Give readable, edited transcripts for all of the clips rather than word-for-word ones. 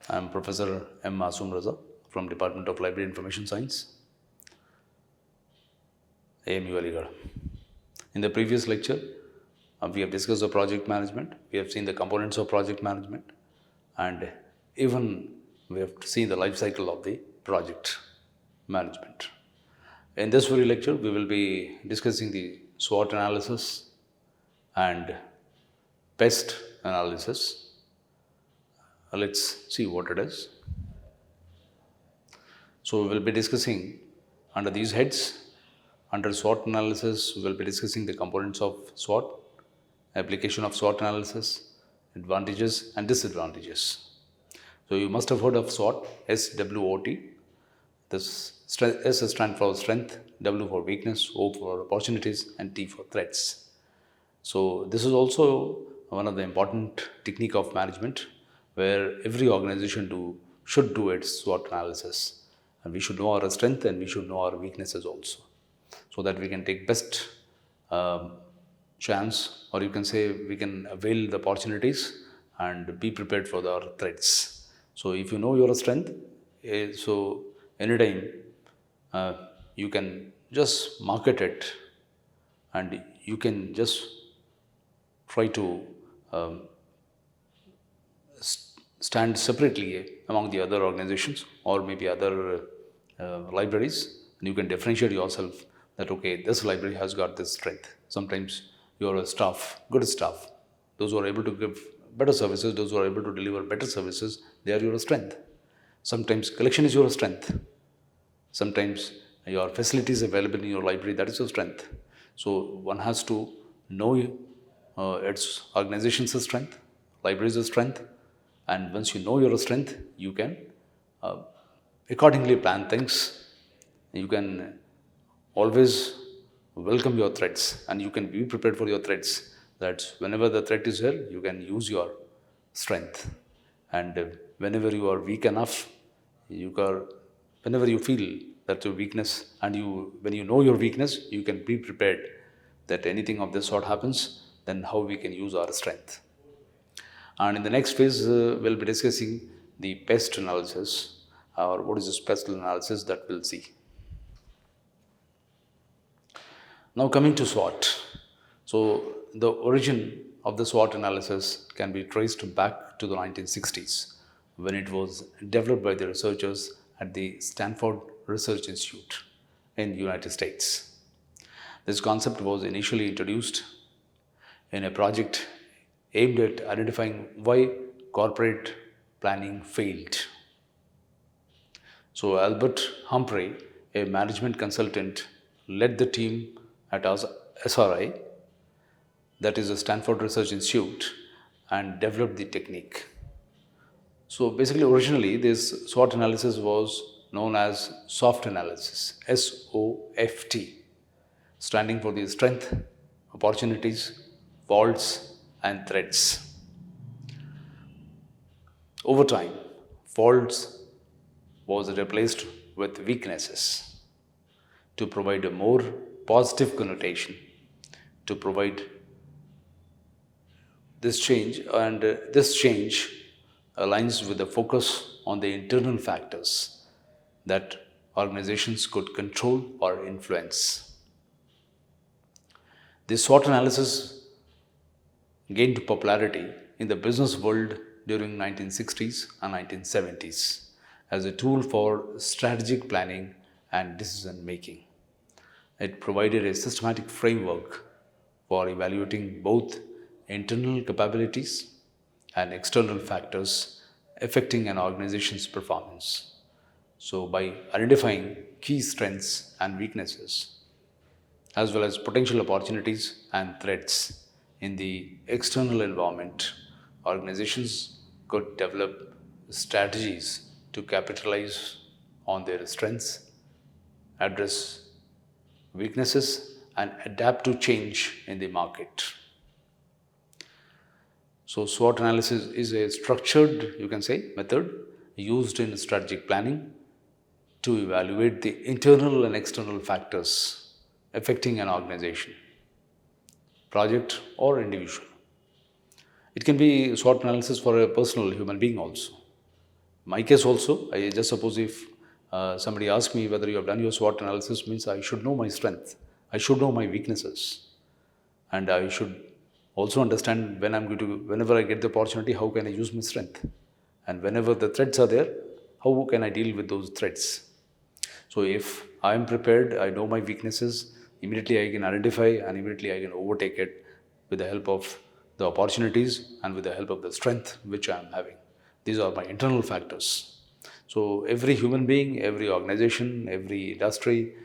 I am Professor M. Masoom Raza from Department of Library Information Science, AMU Aligarh. In the previous lecture, we have discussed the project management. We have seen the components of project management, and even we have seen the life cycle of the project management. In this very lecture, we will be discussing the SWOT analysis and PEST analysis. Let's see what it is. So we will be discussing under these heads. Under SWOT analysis, we will be discussing the components of SWOT, application of SWOT analysis, advantages and disadvantages. So you must have heard of SWOT, SWOT. This S stands for strength, W for weakness, O for opportunities, and T for threats. So this is also one of the important technique of management, where every organization should do its SWOT analysis, and we should know our strength and we should know our weaknesses also, so that we can take best chance, or you can say we can avail the opportunities and be prepared for our threats. So if you know your strength, so anytime you can just market it, and you can just try to stand separately among the other organizations or maybe other libraries, and you can differentiate yourself that, okay, this library has got this strength. Sometimes your staff, good staff, those who are able to give better services, those who are able to deliver better services, they are your strength. Sometimes collection is your strength. Sometimes your facilities available in your library, that is your strength. So one has to know its organization's strength, library's strength, and once you know your strength, you can accordingly plan things. You can always welcome your threats, and you can be prepared for your threats. That whenever the threat is here, you can use your strength, and whenever you are weak enough, whenever you feel that your weakness, and when you know your weakness, you can be prepared that anything of this sort happens, then how we can use our strength. And in the next phase, we'll be discussing the PEST analysis, or what is this PEST analysis, that we'll see. Now coming to SWOT. So the origin of the SWOT analysis can be traced back to the 1960s, when it was developed by the researchers at the Stanford Research Institute in the United States. This concept was initially introduced in a project aimed at identifying why corporate planning failed. So Albert Humphrey, a management consultant, led the team at SRI, that is the Stanford Research Institute, and developed the technique. So basically, originally this SWOT analysis was known as SOFT analysis, SOFT, standing for the strength, opportunities, faults, and threats. Over time, faults was replaced with weaknesses to provide a more positive connotation, to provide this change, and this change aligns with the focus on the internal factors that organizations could control or influence. This SWOT analysis gained popularity in the business world during 1960s and 1970s as a tool for strategic planning and decision making. It provided a systematic framework for evaluating both internal capabilities and external factors affecting an organization's performance. So by identifying key strengths and weaknesses, as well as potential opportunities and threats in the external environment, organizations could develop strategies to capitalize on their strengths, address weaknesses, and adapt to change in the market. So SWOT analysis is a structured, you can say, method used in strategic planning to evaluate the internal and external factors affecting an organization, project, or individual. It can be SWOT analysis for a personal human being also. My case also, I just suppose if somebody asks me whether you have done your SWOT analysis, means I should know my strength, I should know my weaknesses, and I should also understand when I'm going to, whenever I get the opportunity, how can I use my strength, and whenever the threats are there, how can I deal with those threats. So if I am prepared, I know my weaknesses, immediately I can identify and immediately I can overtake it with the help of the opportunities and with the help of the strength which I am having. These are my internal factors. So every human being, every organization, every industry,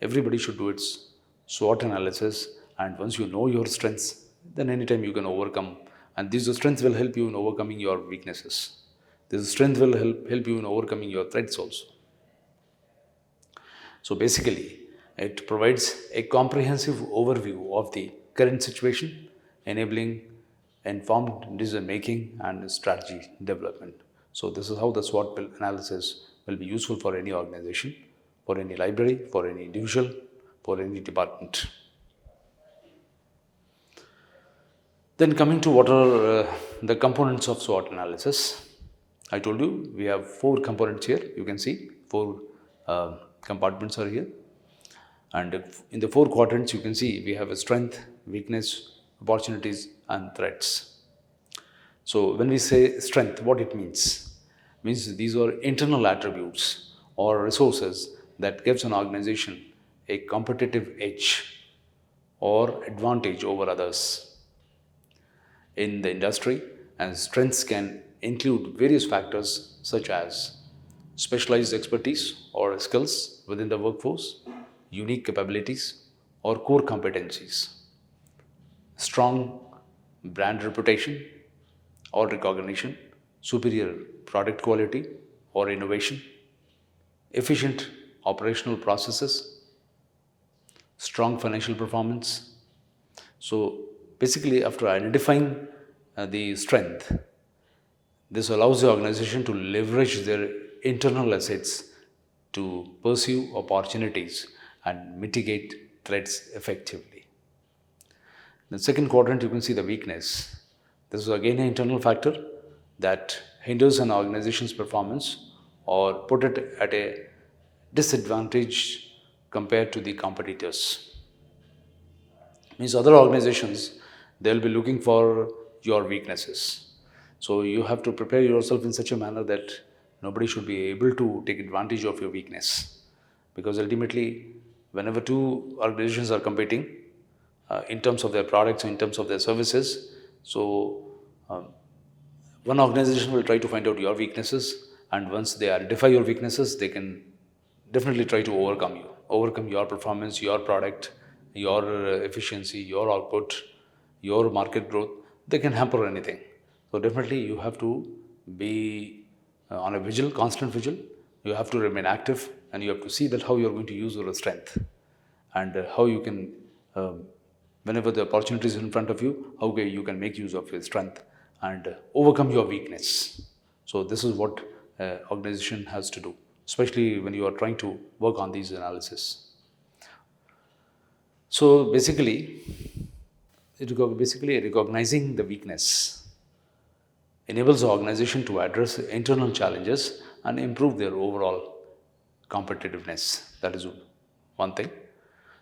everybody should do its SWOT analysis. And once you know your strengths, then anytime you can overcome. And these strengths will help you in overcoming your weaknesses. This strength will help you in overcoming your threats also. So basically, it provides a comprehensive overview of the current situation, enabling informed decision making and strategy development. So this is how the SWOT analysis will be useful for any organization, for any library, for any individual, for any department. Then coming to what are the components of SWOT analysis. I told you we have 4 components here. You can see 4 compartments are here. And in the 4 quadrants, you can see we have a strength, weakness, opportunities, and threats. So when we say strength, what it means? It means these are internal attributes or resources that gives an organization a competitive edge or advantage over others in the industry. And strengths can include various factors such as specialized expertise or skills within the workforce, unique capabilities or core competencies, strong brand reputation or recognition, superior product quality or innovation, efficient operational processes, strong financial performance. So basically, after identifying the strength, this allows the organization to leverage their internal assets to pursue opportunities and mitigate threats effectively. The second quadrant, you can see the weakness. This is again an internal factor that hinders an organization's performance or put it at a disadvantage compared to the competitors. Means other organizations, they'll be looking for your weaknesses. So you have to prepare yourself in such a manner that nobody should be able to take advantage of your weakness. Because ultimately, whenever 2 organizations are competing in terms of their products, in terms of their services, so one organization will try to find out your weaknesses, and once they identify your weaknesses, they can definitely try to overcome your performance, your product, your efficiency, your output, your market growth. They can hamper anything. So definitely you have to be on a constant vigil. You have to remain active, and you have to see that how you are going to use your strength, and how you can, whenever the opportunity is in front of you, how you can make use of your strength and overcome your weakness. So this is what organization has to do, especially when you are trying to work on these analysis. So basically recognizing the weakness enables the organization to address internal challenges and improve their overall competitiveness. That is one thing.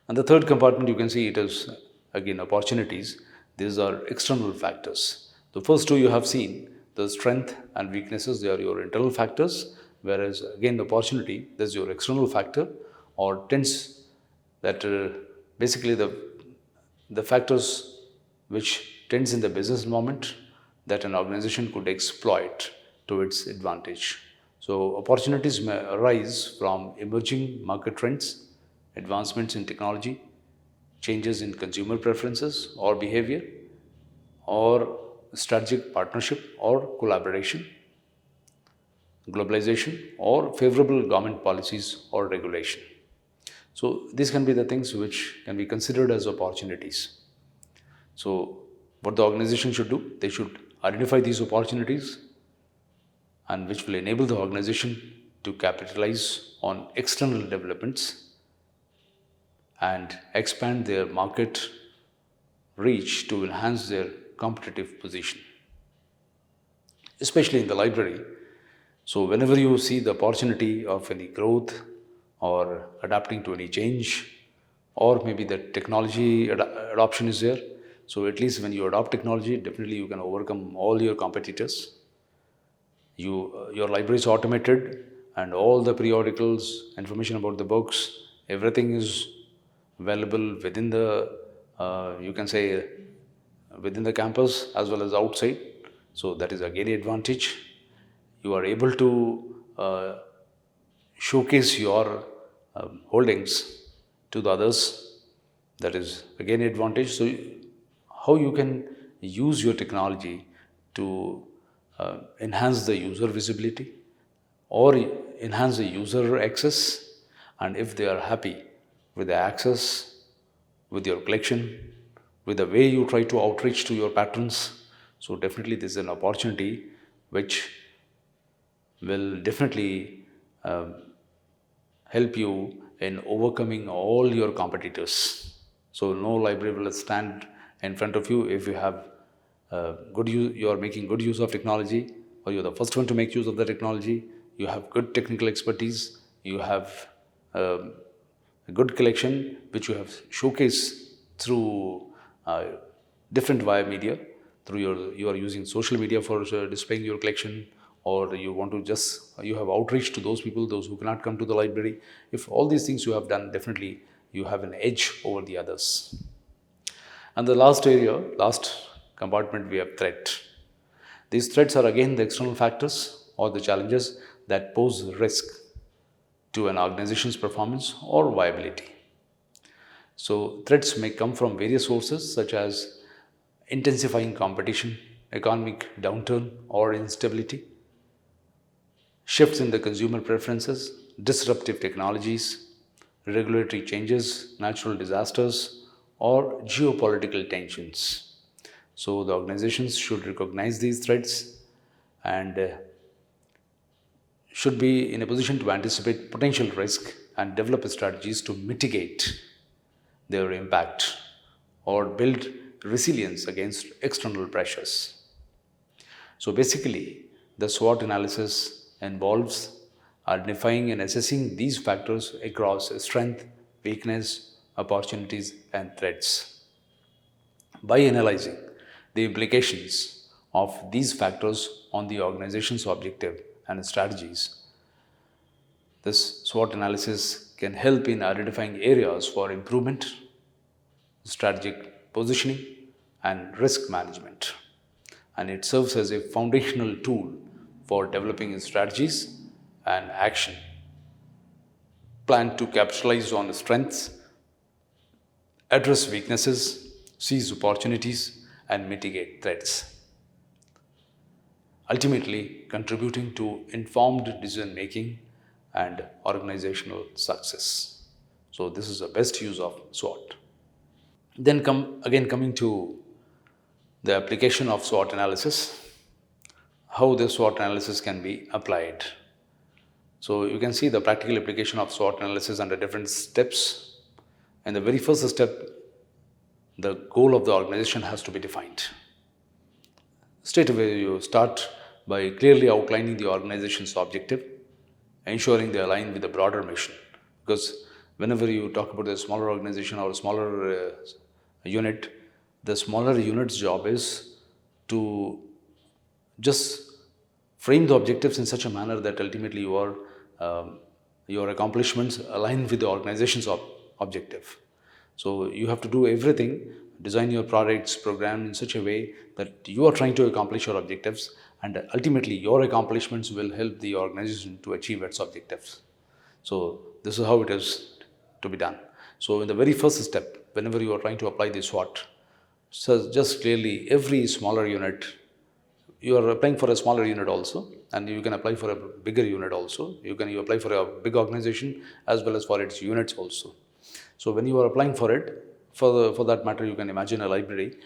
And the third compartment, you can see it is again opportunities. These are external factors. The first 2 you have seen, the strength and weaknesses, they are your internal factors, whereas again the opportunity, that's your external factor, or tends that basically the factors which tends in the business environment that an organization could exploit to its advantage. So opportunities may arise from emerging market trends, advancements in technology, changes in consumer preferences or behavior, or strategic partnership or collaboration, globalization, or favorable government policies or regulation. So these can be the things which can be considered as opportunities. So what the organization should do, they should identify these opportunities, and which will enable the organization to capitalize on external developments and expand their market reach to enhance their competitive position. Especially in the library, So whenever you see the opportunity of any growth or adapting to any change, or maybe the technology adoption is there, so at least when you adopt technology, definitely you can overcome all your competitors. Your library is automated, and all the periodicals, information about the books, everything is available within the you can say within the campus as well as outside. So that is again an advantage. You are able to showcase your holdings to the others. That is again an advantage. So how you can use your technology to enhance the user visibility or enhance the user access, and if they are happy with the access, with your collection, with the way you try to outreach to your patrons, so definitely this is an opportunity which will definitely help you in overcoming all your competitors. So no library will stand in front of you if you have good use, you are making good use of technology, or you're the first one to make use of the technology. You have good technical expertise. You have a good collection which you have showcased through different via media. Through you are using social media for displaying your collection, or you want to just you have outreach to those people, those who cannot come to the library. If all these things you have done, definitely you have an edge over the others. And the last compartment, we have threat. These threats are again the external factors or the challenges that pose risk to an organization's performance or viability. So threats may come from various sources such as intensifying competition, economic downturn or instability, shifts in the consumer preferences, disruptive technologies, regulatory changes, natural disasters, or geopolitical tensions. So the organizations should recognize these threats and should be in a position to anticipate potential risk and develop strategies to mitigate their impact or build resilience against external pressures. So basically, the SWOT analysis involves identifying and assessing these factors across strength, weakness, opportunities, and threats. By analyzing the implications of these factors on the organization's objective and strategies, this SWOT analysis can help in identifying areas for improvement, strategic positioning, and risk management. And it serves as a foundational tool for developing strategies and action plan to capitalize on strengths, address weaknesses, seize opportunities, and mitigate threats, ultimately contributing to informed decision making and organizational success. So this is the best use of SWOT. Then coming to the application of SWOT analysis, how the SWOT analysis can be applied. So you can see the practical application of SWOT analysis under different steps. In the very first step, the goal of the organization has to be defined. Straight away, you start by clearly outlining the organization's objective, ensuring they align with the broader mission. Because whenever you talk about a smaller organization or a smaller unit, the smaller unit's job is to just frame the objectives in such a manner that ultimately your accomplishments align with the organization's objective. So you have to do everything, design your products, program in such a way that you are trying to accomplish your objectives, and ultimately your accomplishments will help the organization to achieve its objectives. So this is how it is to be done. So in the very first step, whenever you are trying to apply the SWOT, so just clearly every smaller unit, you are applying for a smaller unit also, and you can apply for a bigger unit also. You apply for a big organization as well as for its units also. So when you are applying for it, for that matter, you can imagine a library.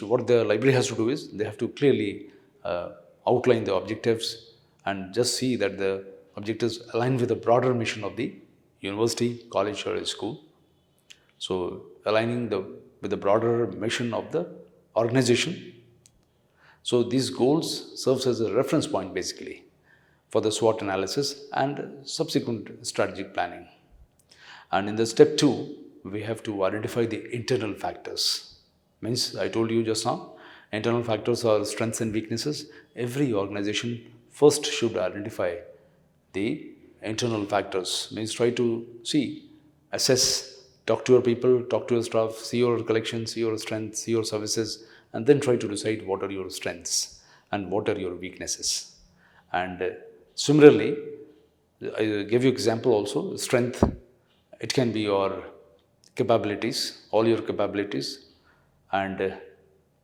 What the library has to do is they have to clearly outline the objectives and just see that the objectives align with the broader mission of the university, college, or school. So aligning with the broader mission of the organization. So these goals serves as a reference point basically for the SWOT analysis and subsequent strategic planning. And in the step 2, we have to identify the internal factors. Means I told you just now, internal factors are strengths and weaknesses. Every organization first should identify the internal factors. Means try to see, assess, talk to your people, talk to your staff, see your collections, see your strengths, see your services, and then try to decide what are your strengths and what are your weaknesses. And similarly, I give you example also. Strength, it can be your capabilities, all your capabilities, and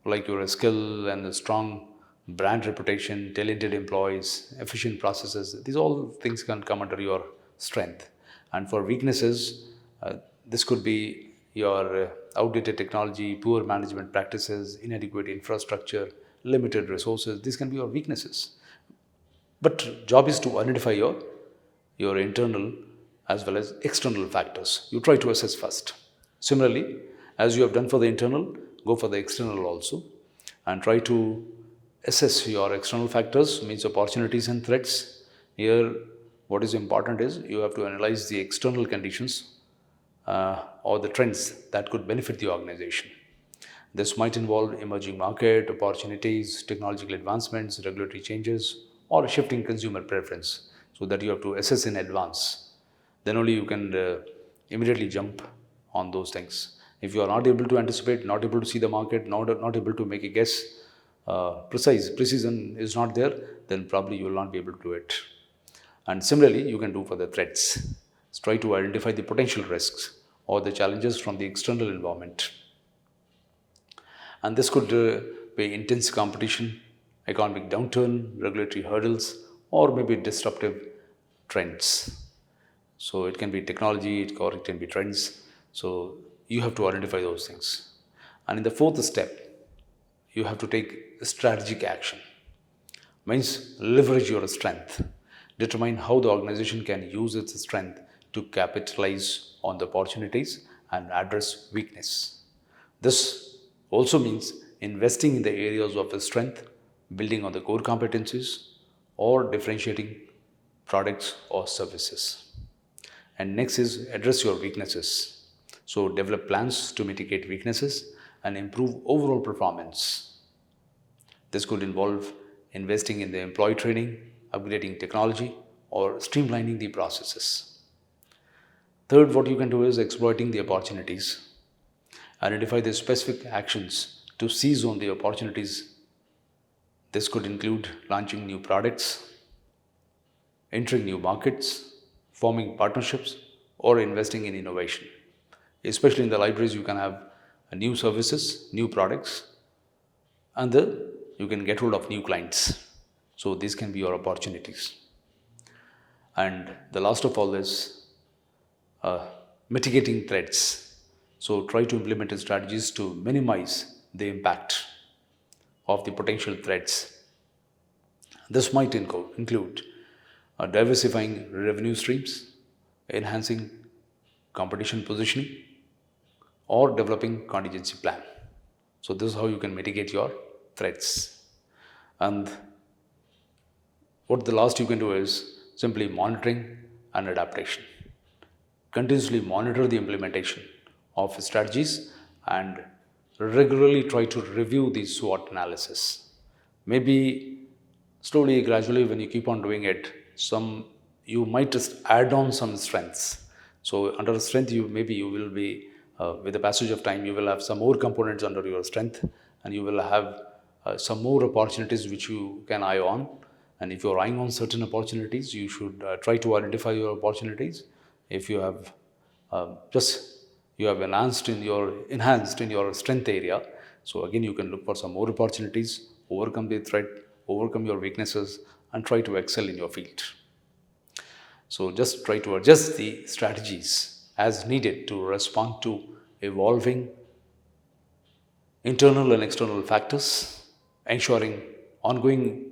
like your skill and the strong brand reputation, talented employees, efficient processes. These all things can come under your strength. And for weaknesses, this could be your outdated technology, poor management practices, inadequate infrastructure, limited resources. These can be your weaknesses. But job is to identify your internal as well as external factors. You try to assess first. Similarly, as you have done for the internal, go for the external also, and try to assess your external factors, means opportunities and threats. Here, what is important is you have to analyze the external conditions or the trends that could benefit the organization. This might involve emerging market opportunities, technological advancements, regulatory changes, or shifting consumer preference. So that you have to assess in advance. Then only you can immediately jump on those things. If you are not able to anticipate, not able to see the market, not able to make a guess, precision is not there, then probably you will not be able to do it. And similarly, you can do for the threats. Try to identify the potential risks or the challenges from the external environment. And this could be intense competition, economic downturn, regulatory hurdles, or maybe disruptive trends. So it can be technology or it can be trends. So you have to identify those things. And in the 4th step, you have to take strategic action. Means leverage your strength. Determine how the organization can use its strength to capitalize on the opportunities and address weakness. This also means investing in the areas of strength, building on the core competencies, or differentiating products or services. And next is address your weaknesses. So develop plans to mitigate weaknesses and improve overall performance. This could involve investing in the employee training, upgrading technology, or streamlining the processes. Third, what you can do is exploiting the opportunities. Identify the specific actions to seize on the opportunities. This could include launching new products, entering new markets, forming partnerships, or investing in innovation. Especially in the libraries, you can have new services, new products, and you can get hold of new clients. So these can be your opportunities. And the last of all is mitigating threats. So try to implement strategies to minimize the impact of the potential threats. This might include diversifying revenue streams, enhancing competition positioning, or developing contingency plan. So this is how you can mitigate your threats. And what the last you can do is simply monitoring and adaptation. Continuously monitor the implementation of strategies and regularly try to review the SWOT analysis. Maybe slowly, gradually, when you keep on doing it, you might just add on some strengths. So under strength, you will be with the passage of time, you will have some more components under your strength, and you will have some more opportunities which you can eye on. And if you're eyeing on certain opportunities, you should try to identify your opportunities. If you have enhanced in your strength area, so again you can look for some more opportunities, overcome the threat, overcome your weaknesses, and try to excel in your field. So just try to adjust the strategies as needed to respond to evolving internal and external factors, ensuring ongoing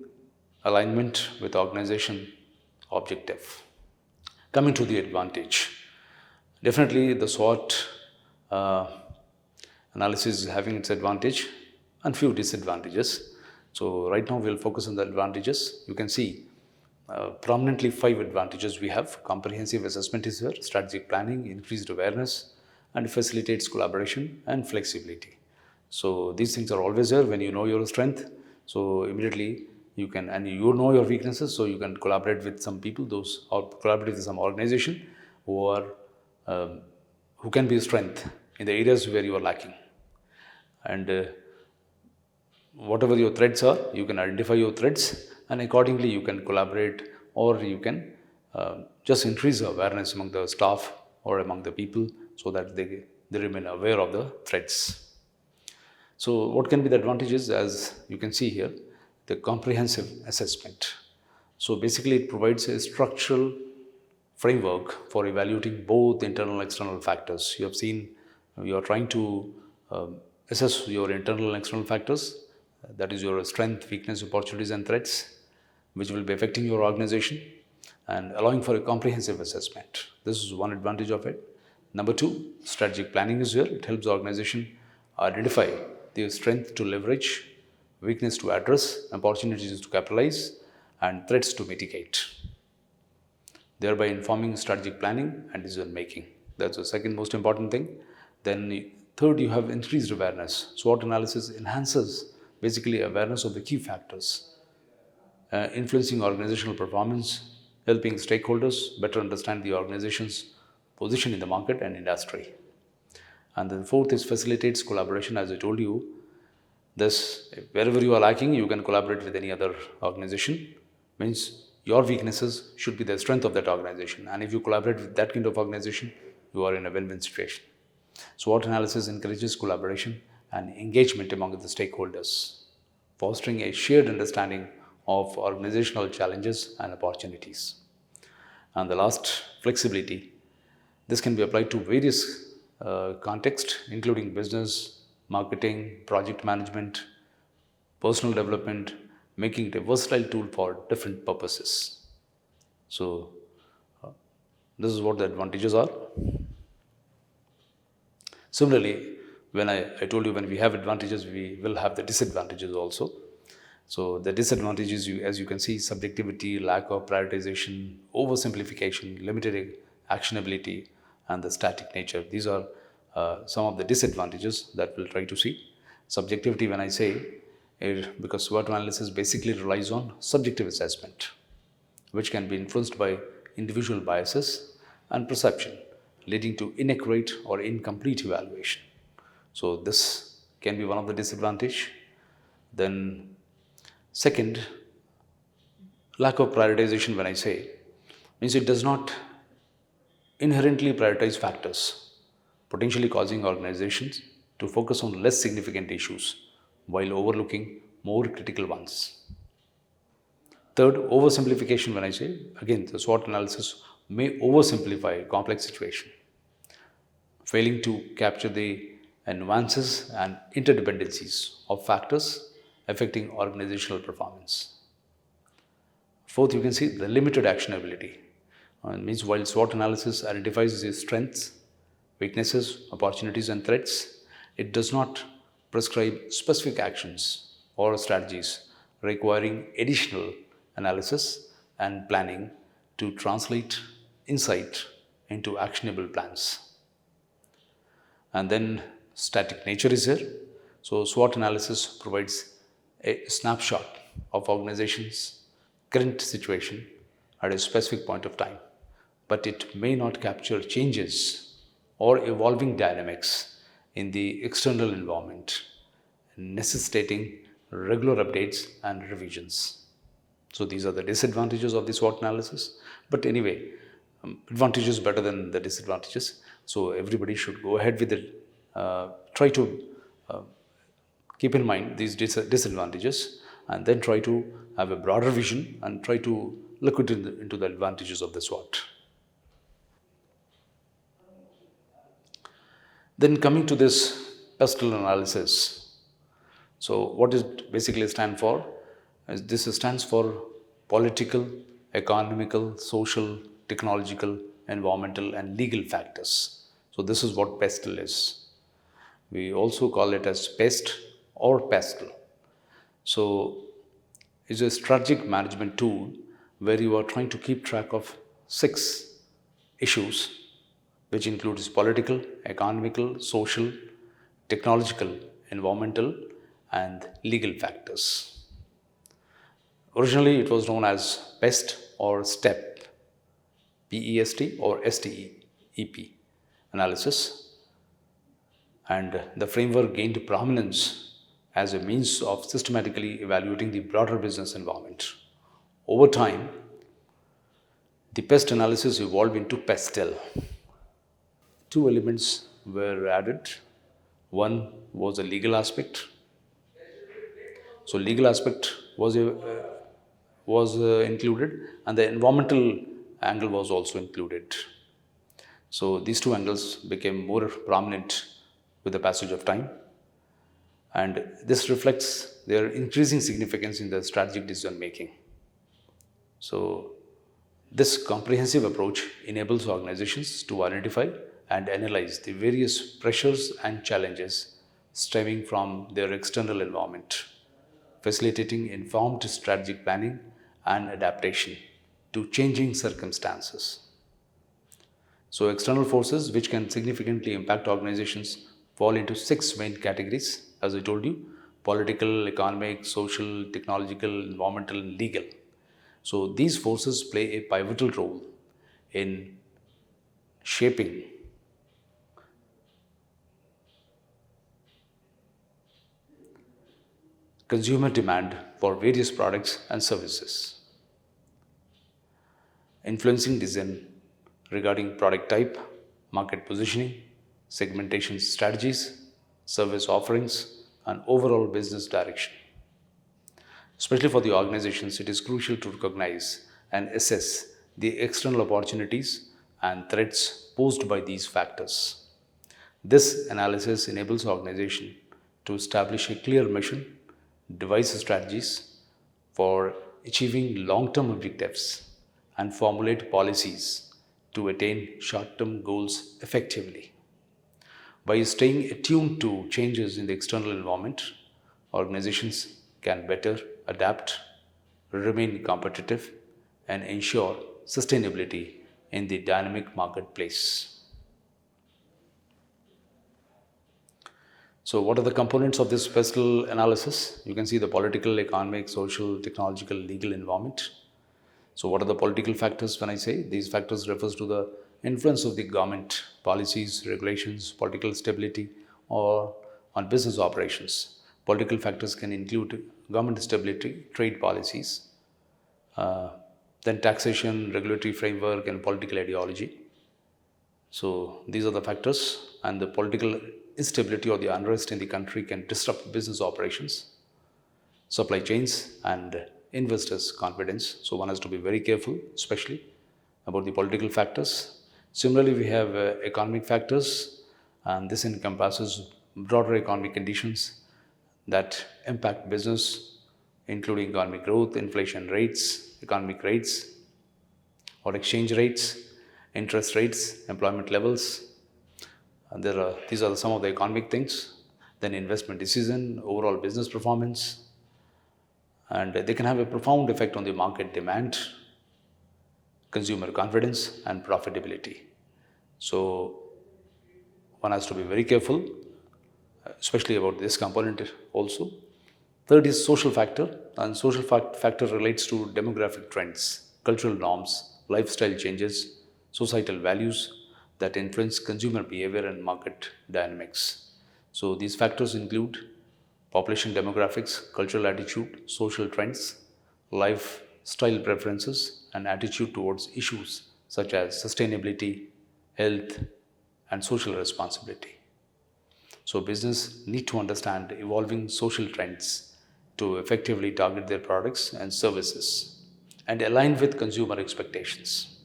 alignment with organization objective. Coming to the advantage, definitely the SWOT analysis is having its advantage and few disadvantages. So right now we'll focus on the advantages. You can see prominently 5 advantages we have. Comprehensive assessment is here, strategic planning, increased awareness, and facilitates collaboration and flexibility. So these things are always there when you know your strength. So immediately you can, and you know your weaknesses, so you can collaborate with some people, or collaborate with some organization who are who can be a strength in the areas where you are lacking. And whatever your threats are, you can identify your threats, and accordingly you can collaborate, or you can just increase the awareness among the staff or among the people, so that they remain aware of the threats. So what can be the advantages? As you can see here, the comprehensive assessment. So basically it provides a structural framework for evaluating both internal and external factors. You have seen, you are trying to assess your internal and external factors, that is your strength, weakness, opportunities and threats, which will be affecting your organization, and allowing for a comprehensive assessment. This is one advantage of it. Number 2, strategic planning is here. It helps the organization identify their strength to leverage, weakness to address, opportunities to capitalize, and threats to mitigate, thereby informing strategic planning and decision making. That's the second most important thing. Then third, you have increased awareness. SWOT analysis enhances basically awareness of the key factors influencing organizational performance, helping stakeholders better understand the organization's position in the market and industry. And then fourth is facilitates collaboration. As I told you, this, wherever you are lacking, you can collaborate with any other organization. Means your weaknesses should be the strength of that organization, and if you collaborate with that kind of organization, you are in a win-win situation. SWOT analysis encourages collaboration and engagement among the stakeholders, fostering a shared understanding of organizational challenges and opportunities. And the last, flexibility. This can be applied to various contexts, including business, marketing, project management, personal development, making it a versatile tool for different purposes. So, this is what the advantages are. Similarly, when I told you, when we have advantages, we will have the disadvantages also. So the disadvantages, as you can see, subjectivity, lack of prioritization, oversimplification, limited actionability, and the static nature. These are some of the disadvantages that we'll try to see. Subjectivity, when I say it, because SWOT analysis basically relies on subjective assessment, which can be influenced by individual biases and perception, leading to inaccurate or incomplete evaluation. So this can be one of the disadvantage. Then second, lack of prioritization, when I say, means it does not inherently prioritize factors, potentially causing organizations to focus on less significant issues while overlooking more critical ones. Third, oversimplification, when I say, again, the SWOT analysis may oversimplify a complex situation, failing to capture the nuances and interdependencies of factors affecting organizational performance. Fourth, you can see the limited actionability. It means while SWOT analysis identifies the strengths, weaknesses, opportunities, and threats, it does not prescribe specific actions or strategies, requiring additional analysis and planning to translate insight into actionable plans. And then static nature is here. So SWOT analysis provides a snapshot of organization's current situation at a specific point of time, but it may not capture changes or evolving dynamics in the external environment, necessitating regular updates and revisions. So these are the disadvantages of the SWOT analysis. But anyway, advantages better than the disadvantages. So everybody should go ahead with it. Try to keep in mind these disadvantages, and then try to have a broader vision and try to look into the advantages of the SWOT. Then coming to this PEST analysis. So what it basically stands for? This stands for political, economical, social, technological, environmental, and legal factors. So this is what PEST is. We also call it as PEST or PEST. So it's a strategic management tool where you are trying to keep track of 6 issues, which includes political, economical, social, technological, environmental, and legal factors. Originally, it was known as PEST or STEP, PEST or STEP analysis, and the framework gained prominence as a means of systematically evaluating the broader business environment. Over time, the PEST analysis evolved into PESTEL. Two elements were added. One was a legal aspect. So, legal aspect was included, and the environmental angle was also included. So, these two angles became more prominent with the passage of time, and this reflects their increasing significance in the strategic decision making. So, this comprehensive approach enables organizations to identify and analyze the various pressures and challenges stemming from their external environment, facilitating informed strategic planning and adaptation to changing circumstances. So, external forces which can significantly impact organizations fall into 6 main categories, as I told you: political, economic, social, technological, environmental, and legal. So, these forces play a pivotal role in shaping consumer demand for various products and services, influencing decision regarding product type, market positioning, segmentation strategies, service offerings, and overall business direction. Especially for the organizations, it is crucial to recognize and assess the external opportunities and threats posed by these factors. This analysis enables organization to establish a clear mission, devise strategies for achieving long-term objectives, and formulate policies to attain short-term goals effectively. By staying attuned to changes in the external environment, organizations can better adapt, remain competitive, and ensure sustainability in the dynamic marketplace. So, what are the components of this PESTEL analysis? You can see the political, economic, social, technological, legal environment. So, what are the political factors when I say? These factors refers to the influence of the government, policies, regulations, political stability, or on business operations. Political factors can include government stability, trade policies, then taxation, regulatory framework, and political ideology. So, these are the factors, and the political instability or the unrest in the country can disrupt business operations, supply chains, and investors' confidence. So, one has to be very careful, especially about the political factors. Similarly, we have economic factors, and this encompasses broader economic conditions that impact business, including economic growth, inflation rates, economic rates or exchange rates, interest rates, employment levels. And these are some of the economic things. Then investment decision, overall business performance, and they can have a profound effect on the market demand, consumer confidence, and profitability. So, one has to be very careful, especially about this component also. Third is social factor, and social factor relates to demographic trends, cultural norms, lifestyle changes, societal values that influence consumer behavior and market dynamics. So, these factors include population demographics, cultural attitude, social trends, lifestyle preferences, and attitude towards issues such as sustainability, health, and social responsibility. So, business need to understand evolving social trends to effectively target their products and services and align with consumer expectations.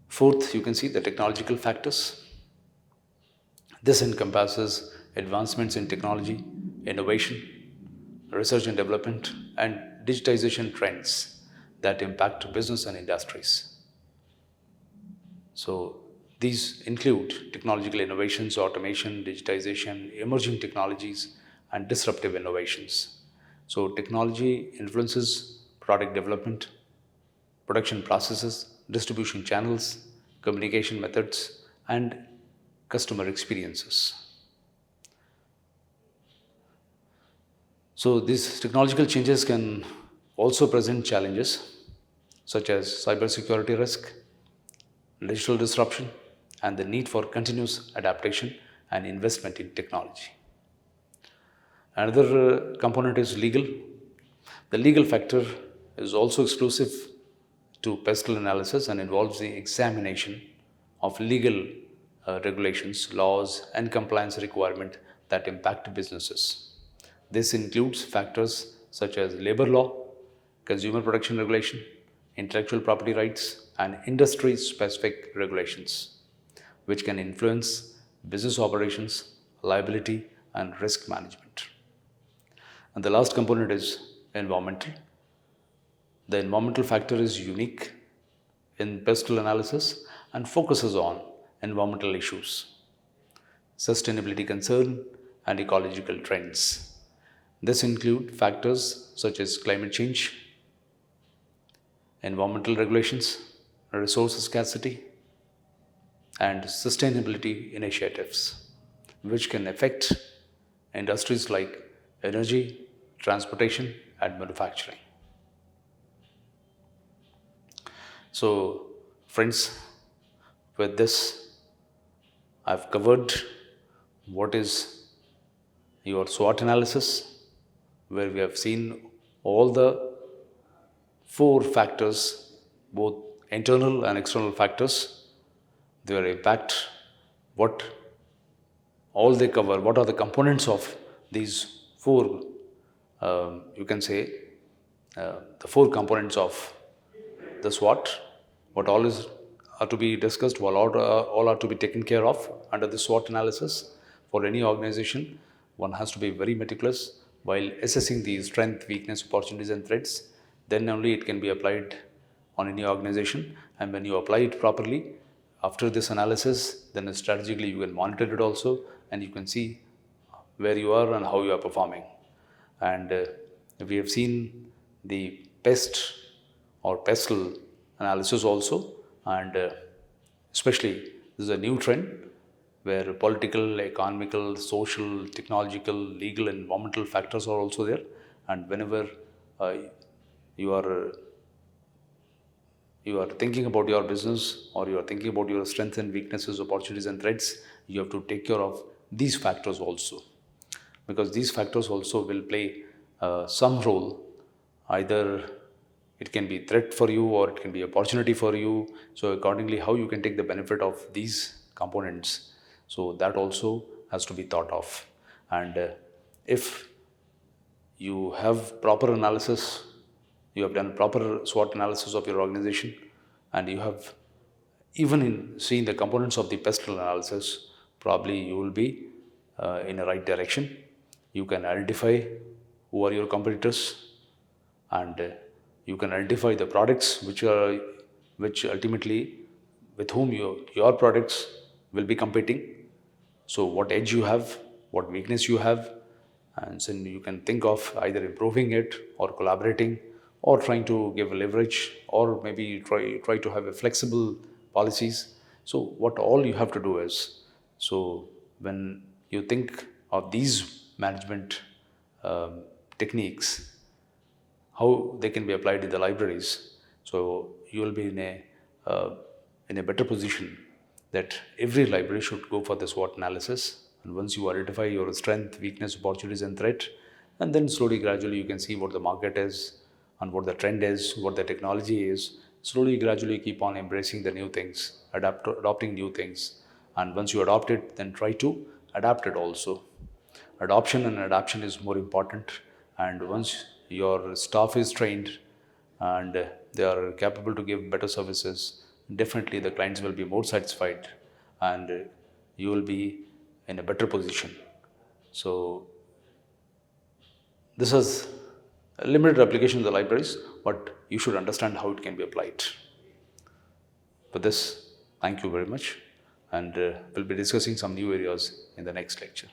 Fourth, you can see the technological factors. This encompasses advancements in technology, innovation, research and development, and digitization trends that impact business and industries. So, these include technological innovations, automation, digitization, emerging technologies, and disruptive innovations. So, technology influences product development, production processes, distribution channels, communication methods, and customer experiences. So these technological changes can also present challenges such as cybersecurity risk, digital disruption, and the need for continuous adaptation and investment in technology. Another component is legal. The legal factor is also exclusive to PESTL analysis and involves the examination of legal regulations, laws, and compliance requirements that impact businesses. This includes factors such as labor law, consumer protection regulation, intellectual property rights, and industry specific regulations, which can influence business operations, liability, and risk management. And the last component is environmental. The environmental factor is unique in PESTL analysis and focuses on environmental issues, sustainability concern, and ecological trends. This includes factors such as climate change, environmental regulations, resource scarcity, and sustainability initiatives, which can affect industries like energy, transportation, and manufacturing. So, friends, with this, I've covered what is your SWOT analysis, where we have seen all the four factors, both internal and external factors, their impact, what all they cover, what are the components of these four, you can say, the four components of the SWOT, what all is are to be discussed, all are to be taken care of under the SWOT analysis. For any organization, one has to be very meticulous while assessing the strength, weakness, opportunities, and threats. Then only it can be applied on any organization. And when you apply it properly, after this analysis, then strategically you can monitor it also, and you can see where you are and how you are performing. And we have seen the PEST or PESTL analysis also, and especially this is a new trend where political, economical, social, technological, legal, and environmental factors are also there. And whenever you are thinking about your business, or you are thinking about your strengths and weaknesses, opportunities and threats, you have to take care of these factors also, because these factors also will play some role. Either it can be threat for you or it can be opportunity for you. So accordingly, how you can take the benefit of these components, so that also has to be thought of. And if you have proper analysis, you have done proper SWOT analysis of your organization, and you have even in seeing the components of the PESTL analysis, probably you will be in the right direction. You can identify who are your competitors, and you can identify the products which ultimately with whom your products will be competing. So what edge you have, what weakness you have, and so you can think of either improving it or collaborating or trying to give leverage, or maybe try to have a flexible policies. So what all you have to do is, so when you think of these management techniques, how they can be applied in the libraries, so you will be in a better position that every library should go for the SWOT analysis. And once you identify your strength, weakness, opportunities, and threat, and then slowly, gradually, you can see what the market is and what the trend is, what the technology is. Slowly, gradually, keep on embracing the new things, adopting new things. And once you adopt it, then try to adapt it also. Adoption and adaptation is more important. And once your staff is trained and they are capable to give better services, definitely the clients will be more satisfied, and you will be in a better position. So this is a limited application in the libraries, but you should understand how it can be applied. For this, thank you very much, and we'll be discussing some new areas in the next lecture.